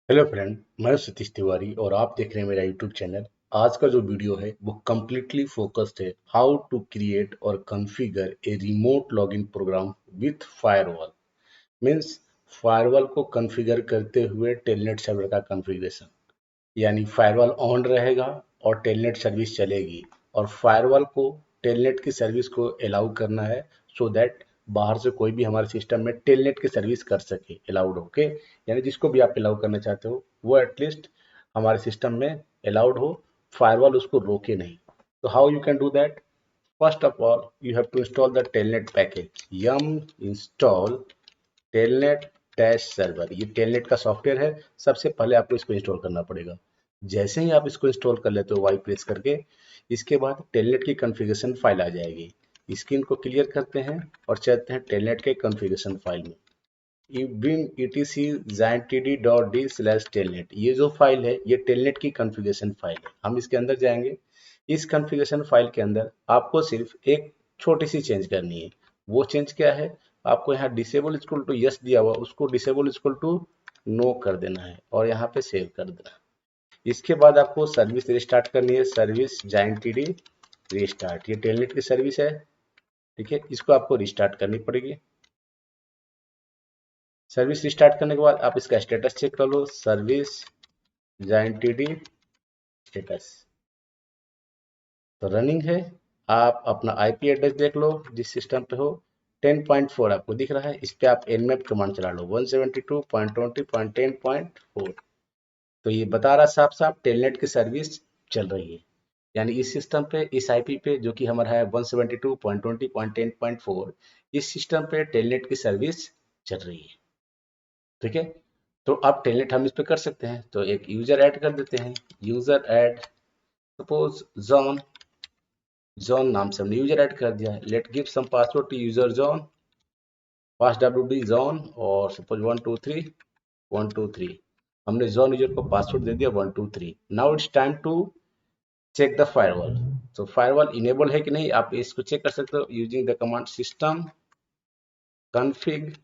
Hello friend, मैं सतीश तिवारी और आप देख रहे हैं मेरा यूट्यूब चैनल। आज का जो वीडियो है वो कम्प्लीटली फोकस्ड है हाउ टू क्रिएट और configure a remote login program with firewall. Means firewall को कॉन्फ़िगर करते हुए टेलनेट सर्वर का कॉन्फ़िगरेशन, यानी फायरवॉल ऑन रहेगा और टेलनेट सर्विस चलेगी। और फायरवॉल को टेलनेट की सर्विस को अलाउ करना है सो दैट बाहर से कोई भी हमारे सिस्टम में टेलनेट की सर्विस कर सके, अलाउड होके। यानी जिसको भी आप अलाउ करना चाहते हो वो एटलीस्ट हमारे सिस्टम में अलाउड हो, फायरवॉल उसको रोके नहीं। तो how you can do that? First of all you have to install the telnet package yum install telnet dash server. ये टेलनेट का सॉफ्टवेयर है। सबसे पहले आपको इसको इंस्टॉल करना पड़ेगा। जैसे ही आप इसको इंस्टॉल कर लेते हो वाई प्रेस करके, इसके बाद टेलनेट की कॉन्फ़िगरेशन फाइल आ जाएगी। स्क्रीन को क्लियर करते हैं और चलते हैं टेलनेट के कॉन्फ़िगरेशन फाइल में। you bring etc.ztd.d/telnet। ये जो फाइल है ये टेलनेट की कॉन्फ़िगरेशन फाइल है। हम इसके अंदर जाएंगे। इस कॉन्फ़िगरेशन फाइल के अंदर आपको सिर्फ एक छोटी सी चेंज करनी है। वो चेंज क्या है? आपको यहाँ डिसेबल इक्वल टू यस दिया हुआ, उसको डिसेबल इक्वल टू नो कर देना है और यहाँ पे सेव कर देना है। इसके बाद आपको सर्विस रिस्टार्ट करनी है। सर्विस जाइन टी डी रिस्टार्ट, ये टेलनेट की सर्विस है। ठीक है, इसको आपको रिस्टार्ट करनी पड़ेगी। सर्विस रिस्टार्ट करने के बाद आप इसका स्टेटस चेक कर लो। सर्विस जाइन टी डी स्टेटस तो रनिंग है। आप अपना आईपी एड्रेस देख लो जिस सिस्टम पे हो। 10.4 आपको दिख रहा है, इस पे आप nmap कमांड चला लो 172.20.10.4। तो ये बता रहा साफ साफ टेलनेट की सर्विस चल रही है। यानी इस सिस्टम पे, इस आईपी पे जो कि हमारा है 172.20.10.4, इस सिस्टम पे टेलनेट की सर्विस चल रही है। ठीक है, तो अब टेलनेट हम इस पे कर सकते हैं। तो एक यूजर ऐड कर देते हैं। User add, suppose John. John नाम से हमने यूजर ऐड कर दिया है। Let give some password to user John, pass wd John और सपोज 123 123। हमने जॉन यूजर को पासवर्ड दे दिया 123। Now it's time to check the firewall. तो फायरवॉल इनेबल है कि नहीं आप इसको चेक कर सकते हो using the command system config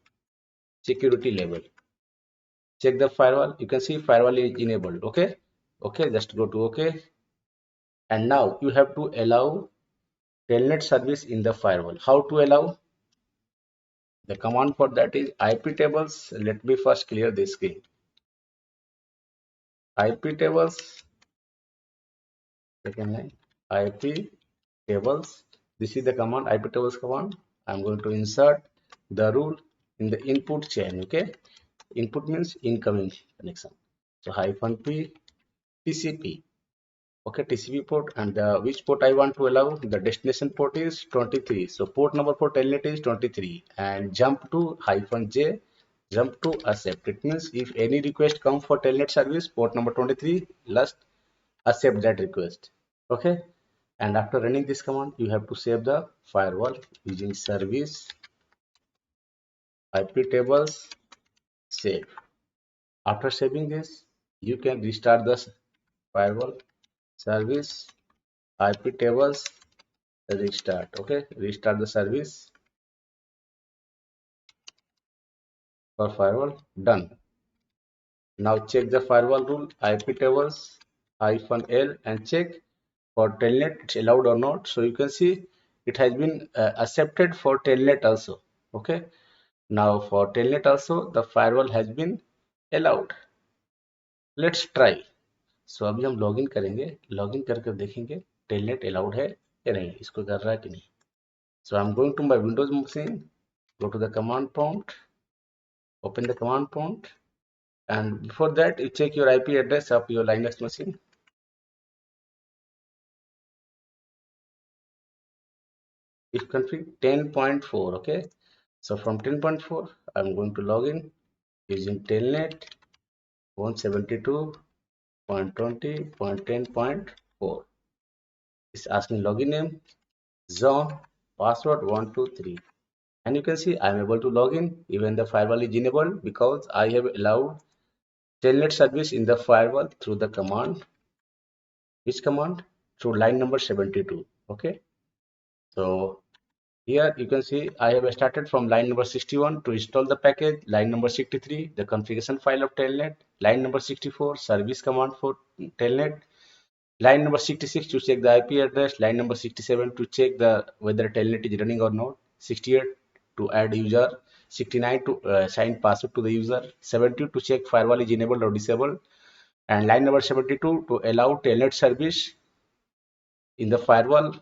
security level। check the firewall, you can see firewall is enabled। Okay, just go to okay, and now you have to allow telnet service in the firewall. How to allow? The command for that is ip tables. Let me first clear this screen. ip tables, second line, ip tables. This is the command, ip tables command. I'm going to insert the rule in the input chain. Okay, input means incoming connection. So hyphen p tcp. Okay, TCP port, and which port I want to allow? The destination port is 23. So port number for telnet is 23, and jump to hyphen j, jump to accept. It means if any request come for telnet service port number 23, let's accept that request. Okay, and after running this command you have to save the firewall using service ip tables save. After saving this you can restart the firewall. Service ip tables restart. Okay, restart the service for firewall. Done. Now check the firewall rule ip tables hyphen l and check for telnet it's allowed or not. So you can see it has been accepted for telnet also. Okay, now for telnet also the firewall has been allowed. Let's try. So अभी हम login करेंगे। Login करके देखेंगे telnet allowed है या नहीं, इसको कर रहा है कि नहीं। So I'm going to my Windows machine, go to the command prompt, open the command prompt, and before that you check your IP address of your Linux machine. It config 10.4. Okay, so from 10.4 I'm going to log in using telnet 172.20.10.4. It's asking login name, zone, password 123, and you can see I'm able to log in. Even the firewall is enabled because I have allowed telnet service in the firewall through the command. Which command? Through line number 72. Okay, so Here you can see I have started from line number 61 to install the package, line number 63 the configuration file of Telnet, line number 64 service command for Telnet, line number 66 to check the IP address, line number 67 to check the whether Telnet is running or not, 68 to add user, 69 to assign password to the user, 70 to check firewall is enabled or disabled, and line number 72 to allow Telnet service in the firewall.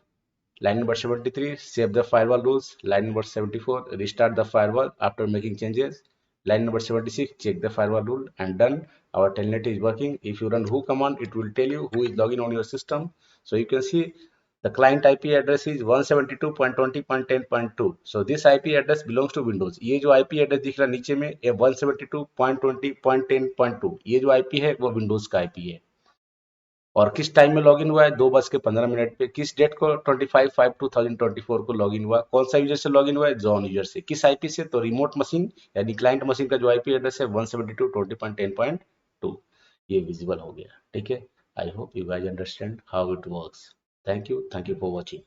Line number 73, save the firewall rules. Line number 74, restart the firewall after making changes. Line number 76, check the firewall rule and done. Our telnet is working. If you run who command, it will tell you who is logging on your system. So you can see the client IP address is 172.20.10.2. So this IP address belongs to Windows. ये जो IP address दिख रहा है नीचे में ये 172.20.10.2 ये जो IP है वो Windows का IP है। और किस टाइम में लॉगिन हुआ है 2:15 पे, किस डेट को 25/5/2024 को लॉगिन हुआ, कौन सा यूजर से लॉगिन हुआ है, जॉन यूजर से, किस आईपी से, तो रिमोट मशीन यानी क्लाइंट मशीन का जो आईपी एड्रेस है 172.20.10.2 ये विजिबल हो गया। ठीक है, I hope you guys understand how it works. Thank you for watching.